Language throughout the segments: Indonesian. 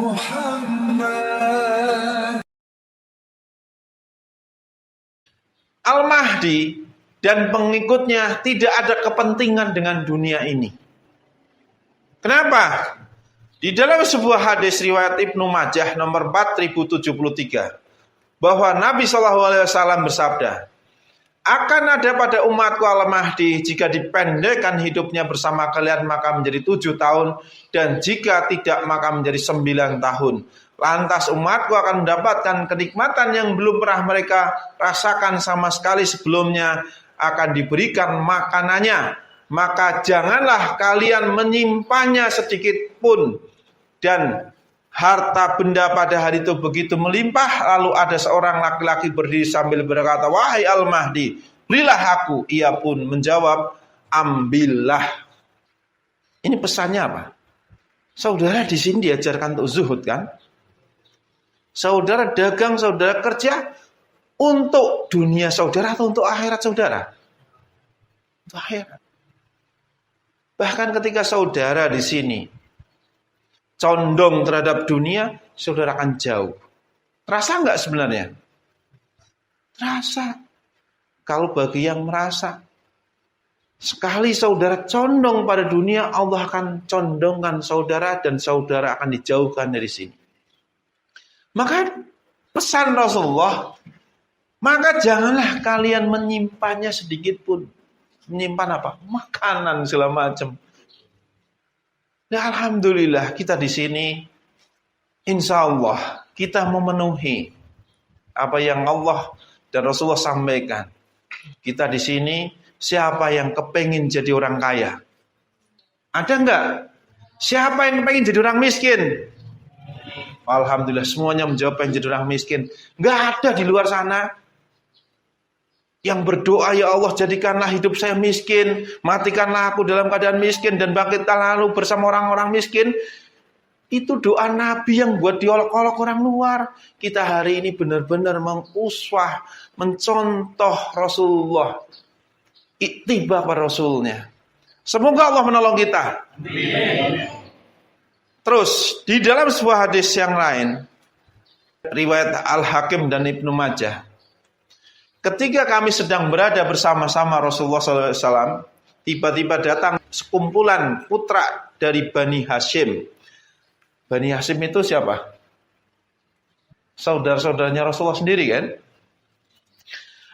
Muhammad. Al-Mahdi dan pengikutnya tidak ada kepentingan dengan dunia ini. Kenapa? Di dalam sebuah hadis riwayat Ibnu Majah nomor 4073 bahwa Nabi SAW bersabda, akan ada pada umatku Al-Mahdi jika dipendekkan hidupnya bersama kalian maka menjadi 7 tahun, dan jika tidak maka menjadi 9 tahun. Lantas umatku akan mendapatkan kenikmatan yang belum pernah mereka rasakan sama sekali sebelumnya, akan diberikan makanannya, maka janganlah kalian menyimpannya sedikit pun. Dan harta benda pada hari itu begitu melimpah, lalu ada seorang laki-laki berdiri sambil berkata, wahai Al-Mahdi, belilah aku. Ia pun menjawab, ambillah. Ini pesannya apa? Saudara di sini diajarkan untuk zuhud kan? Saudara dagang, saudara kerja untuk dunia saudara atau untuk akhirat saudara? Untuk akhirat. Bahkan ketika saudara di sini condong terhadap dunia, saudara akan jauh. Terasa enggak sebenarnya? Terasa. Kalau bagi yang merasa, sekali saudara condong pada dunia, Allah akan condongkan saudara dan saudara akan dijauhkan dari sini. Maka pesan Rasulullah, maka janganlah kalian menyimpannya sedikit pun. Menyimpan apa? Makanan segala macam. Ya, alhamdulillah kita di sini insya Allah kita memenuhi apa yang Allah dan Rasulullah sampaikan. Kita di sini siapa yang kepengin jadi orang kaya? Ada enggak? Siapa yang kepengin jadi orang miskin? Alhamdulillah semuanya menjawab pengen jadi orang miskin. Enggak ada di luar sana yang berdoa, ya Allah jadikanlah hidup saya miskin, matikanlah aku dalam keadaan miskin, dan bangkitkanlah lalu bersama orang-orang miskin. Itu doa Nabi yang buat diolok-olok orang luar. Kita hari ini benar-benar menguswah, mencontoh Rasulullah, ittiba pada Rasulnya. Semoga Allah menolong kita. Amin. Terus di dalam sebuah hadis yang lain riwayat Al-Hakim dan Ibnu Majah, ketika kami sedang berada bersama-sama Rasulullah SAW, tiba-tiba datang sekumpulan putra dari Bani Hashim. Bani Hashim itu siapa? Saudara-saudaranya Rasulullah sendiri kan?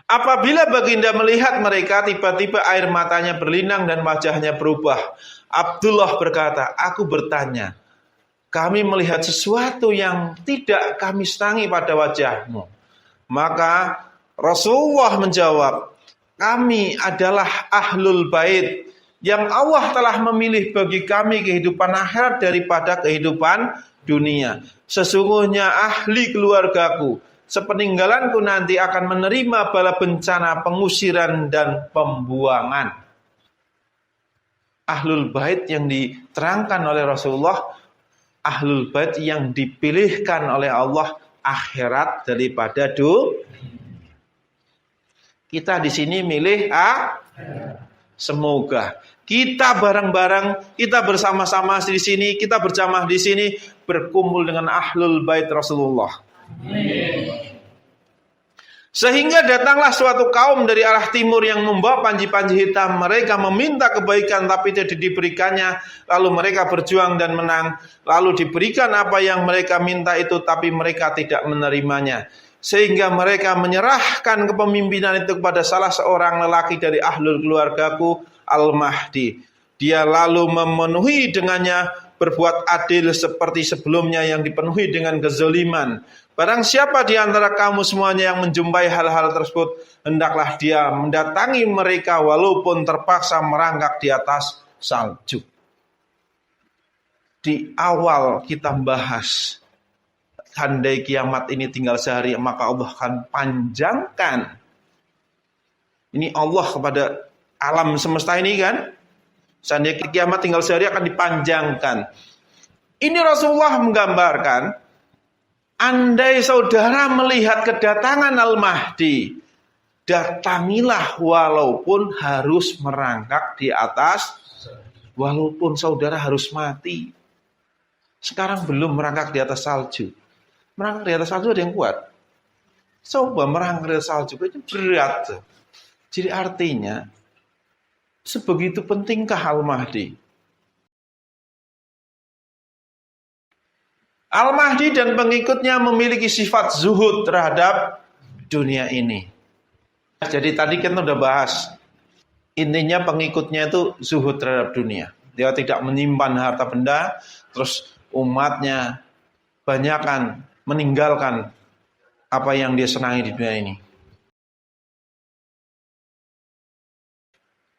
Apabila baginda melihat mereka, tiba-tiba air matanya berlinang dan wajahnya berubah. Abdullah berkata, aku bertanya, kami melihat sesuatu yang tidak kami senangi pada wajahmu. Maka Rasulullah menjawab, kami adalah ahlul bait yang Allah telah memilih bagi kami kehidupan akhirat daripada kehidupan dunia. Sesungguhnya ahli keluargaku sepeninggalanku nanti akan menerima bala bencana, pengusiran dan pembuangan. Ahlul bait yang diterangkan oleh Rasulullah, ahlul bait yang dipilihkan oleh Allah akhirat daripada dunia. Kita di sini milih semoga kita bareng-bareng, kita bersama-sama di sini, kita berjamaah di sini berkumpul dengan ahlul bait Rasulullah. Amin. Sehingga datanglah suatu kaum dari arah timur yang membawa panji-panji hitam. Mereka meminta kebaikan tapi tidak diberikannya. Lalu mereka berjuang dan menang. Lalu diberikan apa yang mereka minta itu tapi mereka tidak menerimanya. Sehingga mereka menyerahkan kepemimpinan itu kepada salah seorang lelaki dari ahlul keluargaku, Al-Mahdi. Dia lalu memenuhi dengannya, berbuat adil seperti sebelumnya yang dipenuhi dengan kezaliman. Barang siapa di antara kamu semuanya yang menjumpai hal-hal tersebut, hendaklah dia mendatangi mereka walaupun terpaksa merangkak di atas salju. Di awal kita bahas, andai kiamat ini tinggal sehari, maka Allah akan panjangkan. Ini Allah kepada alam semesta ini kan. Seandainya kiamat tinggal sehari akan dipanjangkan. Ini Rasulullah menggambarkan, andai saudara melihat kedatangan Al-Mahdi, datangilah walaupun harus merangkak di atas, walaupun saudara harus mati. Sekarang belum merangkak di atas salju. Merangkak di atas salju ada yang kuat. Coba merangkak di atas salju itu berat. Jadi artinya sebegitu pentingkah Al-Mahdi? Al-Mahdi dan pengikutnya memiliki sifat zuhud terhadap dunia ini. Jadi tadi kita udah bahas, intinya pengikutnya itu zuhud terhadap dunia. Dia tidak menyimpan harta benda, terus umatnya banyakkan meninggalkan apa yang dia senangi di dunia ini.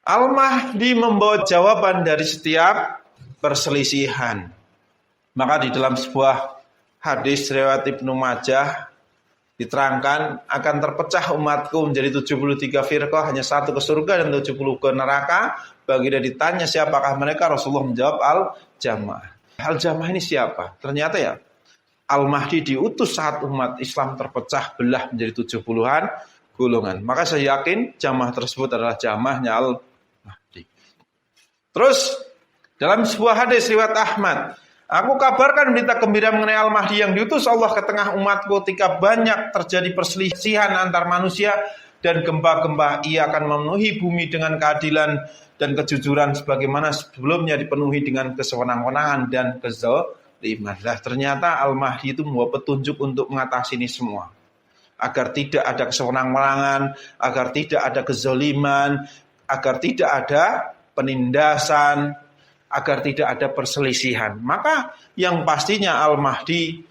Al-Mahdi membawa jawaban dari setiap perselisihan. Maka di dalam sebuah hadis riwayat Ibnu Majah diterangkan akan terpecah umatku menjadi 73 firqah, hanya satu ke surga dan 70 ke neraka. Bagi dia ditanya siapakah mereka, Rasulullah menjawab Al-Jamaah. Al-Jamaah ini siapa? Ternyata ya Al-Mahdi diutus saat umat Islam terpecah belah menjadi 70-an golongan. Maka saya yakin jamaah tersebut adalah jamaahnya Al-Mahdi. Terus dalam sebuah hadis riwayat Ahmad, aku kabarkan berita gembira mengenai Al-Mahdi yang diutus Allah ke tengah umatku ketika banyak terjadi perselisihan antar manusia dan gempa-gempa. Ia akan memenuhi bumi dengan keadilan dan kejujuran sebagaimana sebelumnya dipenuhi dengan kesewenang-wenangan dan kezaliman. Nah, ternyata Al-Mahdi itu membawa petunjuk untuk mengatasi ini semua. Agar tidak ada kesewenang-wenangan, agar tidak ada kezaliman, agar tidak ada penindasan, agar tidak ada perselisihan. Maka yang pastinya Al-Mahdi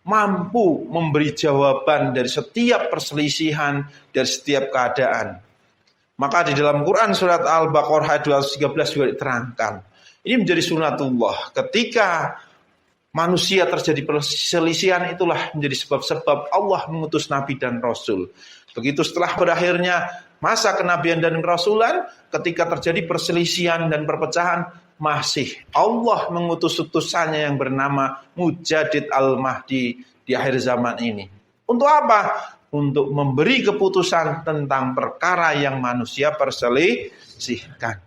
mampu memberi jawaban dari setiap perselisihan, dari setiap keadaan. Maka di dalam Quran surat Al-Baqarah ayat 213 juga diterangkan. Ini menjadi sunatullah. Ketika manusia terjadi perselisihan, itulah menjadi sebab-sebab Allah mengutus Nabi dan Rasul. Begitu setelah berakhirnya masa kenabian dan kerasulan, ketika terjadi perselisihan dan perpecahan, masih Allah mengutus utusannya yang bernama Mujadid Al-Mahdi di akhir zaman ini. Untuk apa? Untuk memberi keputusan tentang perkara yang manusia perselisihkan.